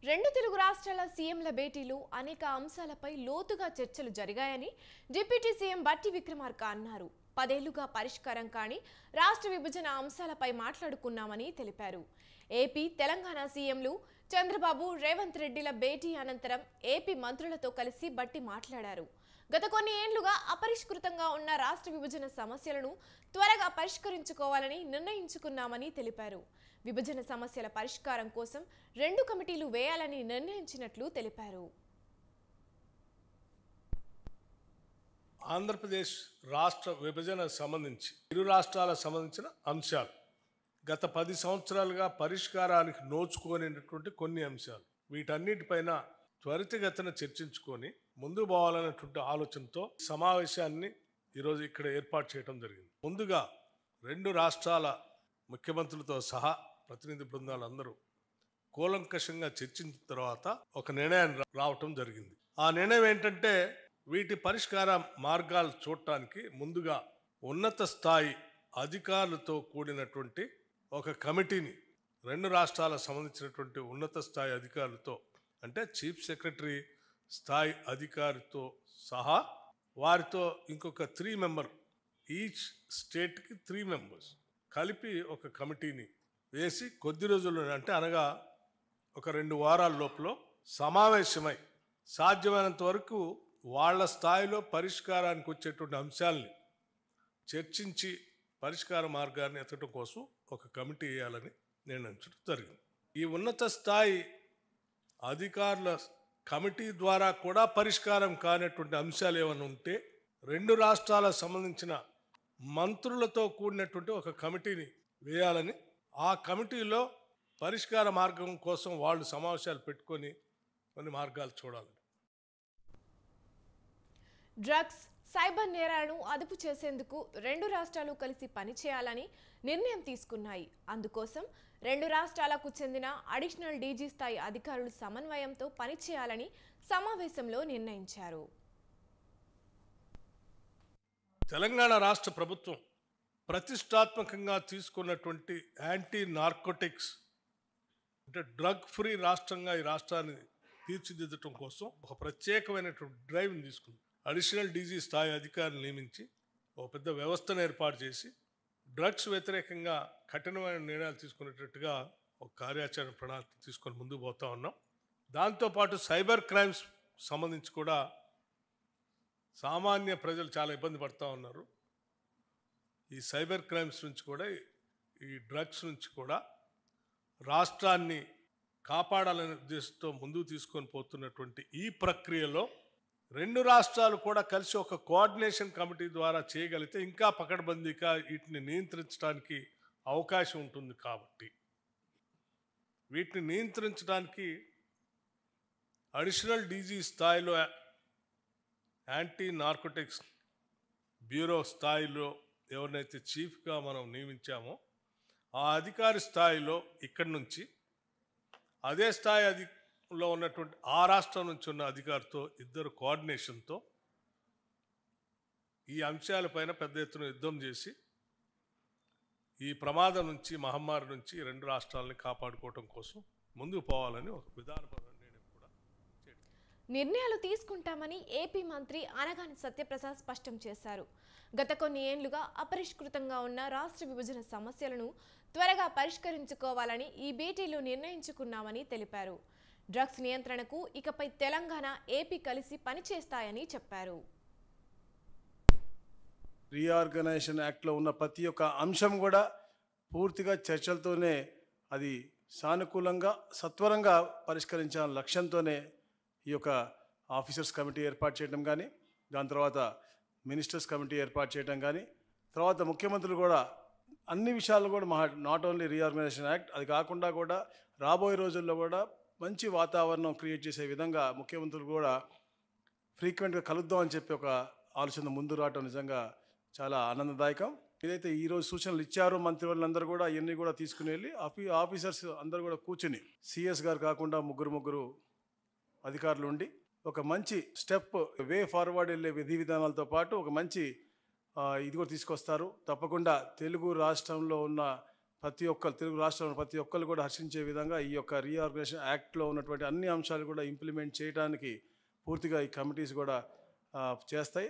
రెండు తెలుగు రాష్ట్రాల సీఎంల భేటీలు అనేక అంశాలపై లోతుగా చర్చలు జరిగాయని డిప్యూటీ సీఎం బట్టి విక్రమార్క అన్నారు. 10 ఏళ్లుగా పరిష్కారం కాని రాష్ట్ర విభజన అంశాలపై మాట్లాడుకున్నామని తెలిపారు. ఏపీ, తెలంగాణ సీఎంలు చంద్రబాబు, రేవంత్ రెడ్డిల భేటీ అనంతరం ఏపీ మంత్రులతో కలిసి బట్టి మాట్లాడారు. గత కొన్ని ఏళ్లుగా అపరిష్కృతంగా ఉన్న రాష్ట్ర విభజన సమస్యలను త్వరగా పరిష్కరించుకోవాలని నిర్ణయించుకున్నామని తెలిపారు. విభజన సమస్యల పరిష్కారం కోసం 2 కమిటీలు వేయాలని నిర్ణయించినట్లు తెలిపారు. ఆంధ్రప్రదేశ్ రాష్ట్ర విభజన సంబంధించి ఇరు రాష్ట్రాలకు సంబంధించిన అంశాలు గత 10 సంవత్సరాలుగా పరిష్కారానికి నోచుకోనినటువంటి కొన్ని అంశాలు, వీటన్నిటిపైన త్వరితగతిన చర్చించుకొని ముందు పోవాలనేటువంటి ఆలోచనతో సమావేశాన్ని ఈరోజు ఇక్కడ ఏర్పాటు చేయడం జరిగింది. ముందుగా 2 రాష్ట్రాల ముఖ్యమంత్రులతో సహా ప్రతినిధి బృందాలు అందరూ కూలంకషంగా చర్చించిన తర్వాత ఒక నిర్ణయం రావటం జరిగింది. ఆ నిర్ణయం ఏంటంటే, వీటి పరిష్కార మార్గాలు చూడటానికి ముందుగా ఉన్నత స్థాయి అధికారులతో కూడినటువంటి ఒక కమిటీని 2 రాష్ట్రాలకు సంబంధించినటువంటి ఉన్నత స్థాయి అధికారులతో, అంటే చీఫ్ సెక్రటరీ స్థాయి అధికారితో సహా వారితో ఇంకొక 3 మెంబర్, ఈచ్ స్టేట్కి 3 మెంబర్స్ కలిపి ఒక కమిటీని వేసి కొద్ది రోజుల్లో, అంటే అనగా ఒక 2 వారాల లోపల సమావేశమై సాధ్యమైనంత వరకు వాళ్ళ స్థాయిలో పరిష్కారానికి వచ్చేటువంటి అంశాలని చర్చించి పరిష్కార మార్గాన్ని ఎత్తడం కోసం ఒక కమిటీ వేయాలని నిర్ణయించడం జరిగింది. ఈ ఉన్నత స్థాయి అధికారుల కమిటీ ద్వారా కూడా పరిష్కారం కానటువంటి అంశాలు ఏమైనా ఉంటే 2 రాష్ట్రాలకు సంబంధించిన మంత్రులతో కూడినటువంటి ఒక కమిటీని వేయాలని, ఆ కమిటీలో పరిష్కార మార్గం కోసం వాళ్ళు సమావేశాలు పెట్టుకొని కొన్ని మార్గాలు చూడాలని. డ్రగ్స్, సైబర్ నేరాలను అదుపు చేసేందుకు 2 రాష్ట్రాలు కలిసి పనిచేయాలని నిర్ణయం తీసుకున్నాయి. అందుకోసం 2 రాష్ట్రాలకు చెందిన అడిషనల్ డీజీ స్థాయి అధికారులు సమన్వయంతో పనిచేయాలని సమావేశంలో నిర్ణయించారు. తెలంగాణ రాష్ట్ర ప్రభుత్వం ప్రతిష్టాత్మకంగా తీసుకున్నటువంటి యాంటీ నార్కోటిక్స్, అంటే డ్రగ్ ఫ్రీ రాష్ట్రంగా ఈ రాష్ట్రాన్ని తీర్చిదిద్దటం కోసం ఒక ప్రత్యేకమైనటువంటి డ్రైవ్ని తీసుకుంది. అడిషనల్ డీజీ స్థాయి అధికారులు నియమించి ఒక పెద్ద వ్యవస్థను ఏర్పాటు చేసి డ్రగ్స్ వ్యతిరేకంగా కఠినమైన నిర్ణయాలు తీసుకునేటట్టుగా ఒక కార్యాచరణ ప్రణాళిక తీసుకొని ముందుకు పోతా ఉన్నాం. దాంతోపాటు సైబర్ క్రైమ్స్ సంబంధించి కూడా సామాన్య ప్రజలు చాలా ఇబ్బంది పడుతూ ఉన్నారు. ఈ సైబర్ క్రైమ్స్ నుంచి కూడా, ఈ డ్రగ్స్ నుంచి కూడా రాష్ట్రాన్ని కాపాడాలనే ఉద్దేశంతో ముందుకు తీసుకొని పోతున్నటువంటి ఈ ప్రక్రియలో 2 రాష్ట్రాలు కూడా కలిసి ఒక కోఆర్డినేషన్ కమిటీ ద్వారా చేయగలిగితే ఇంకా పకడ్బందీగా వీటిని నియంత్రించడానికి అవకాశం ఉంటుంది. కాబట్టి వీటిని నియంత్రించడానికి అడిషనల్ డీజీ స్థాయిలో యాంటీ నార్కోటిక్స్ బ్యూరో స్థాయిలో ఎవరినైతే చీఫ్గా మనం నియమించామో ఆ అధికారి స్థాయిలో ఇక్కడి నుంచి అదే స్థాయి లో ఉన్నటువంటి ఆ రాష్ట్రం నుంచి ఉన్న అధికారితో ఇద్దరు కోఆర్డినేషన్తో ఈ అంశాలపైన పెద్ద ఎత్తున యుద్ధం చేసి ఈ ప్రమాదం నుంచి, మహమ్మారి నుంచి 2 రాష్ట్రాలని కాపాడుకోవటం కోసం ముందుకు పోవాలని ఒక విధానపరమైన నిర్ణయం కూడా నిర్ణయాలు తీసుకుంటామని ఏపీ మంత్రి అనగాని సత్యప్రసాద్ స్పష్టం చేశారు. గత కొన్ని ఏళ్లుగా అపరిష్కృతంగా ఉన్న రాష్ట్ర విభజన సమస్యలను త్వరగా పరిష్కరించుకోవాలని ఈ భేటీలో నిర్ణయించుకున్నామని తెలిపారు. డ్రగ్స్ నియంత్రణకు ఇకపై తెలంగాణ, ఏపీ కలిసి పనిచేస్తాయని చెప్పారు. రీఆర్గనైజేషన్ యాక్ట్లో ఉన్న ప్రతి ఒక్క అంశం కూడా పూర్తిగా చర్చలతోనే అది సానుకూలంగా సత్వరంగా పరిష్కరించాలనే లక్ష్యంతోనే ఈ యొక్క ఆఫీసర్స్ కమిటీ ఏర్పాటు చేయడం కానీ, దాని తర్వాత మినిస్టర్స్ కమిటీ ఏర్పాటు చేయడం కానీ, తర్వాత ముఖ్యమంత్రులు కూడా అన్ని విషయాలు కూడా నాట్ ఓన్లీ రీఆర్గనైజేషన్ యాక్ట్, అది కాకుండా కూడా రాబోయే రోజుల్లో కూడా మంచి వాతావరణం క్రియేట్ చేసే విధంగా ముఖ్యమంత్రులు కూడా ఫ్రీక్వెంట్గా కలుద్దాం అని చెప్పి ఒక ఆలోచన ముందు రావటం నిజంగా చాలా ఆనందదాయకం. ఏదైతే ఈరోజు సూచనలు ఇచ్చారో మంత్రివర్యులందరూ కూడా ఇవన్నీ కూడా తీసుకుని వెళ్ళి ఆఫీసర్స్ అందరూ కూడా కూర్చుని, సిఎస్ గారు కాకుండా ముగ్గురు అధికారులు ఉండి ఒక మంచి స్టెప్ వే ఫార్వర్డ్ వెళ్ళే విధి విధానాలతో పాటు ఒక మంచి ఇది కూడా తీసుకొస్తారు. తప్పకుండా తెలుగు రాష్ట్రంలో ఉన్న ప్రతి ఒక్కరు తెలుగు రాష్ట్రంలో ప్రతి ఒక్కరు కూడా హర్షించే విధంగా ఈ యొక్క రీఆర్గనైజేషన్ యాక్ట్లో ఉన్నటువంటి అన్ని అంశాలు కూడా ఇంప్లిమెంట్ చేయడానికి పూర్తిగా ఈ కమిటీస్ కూడా చేస్తాయి.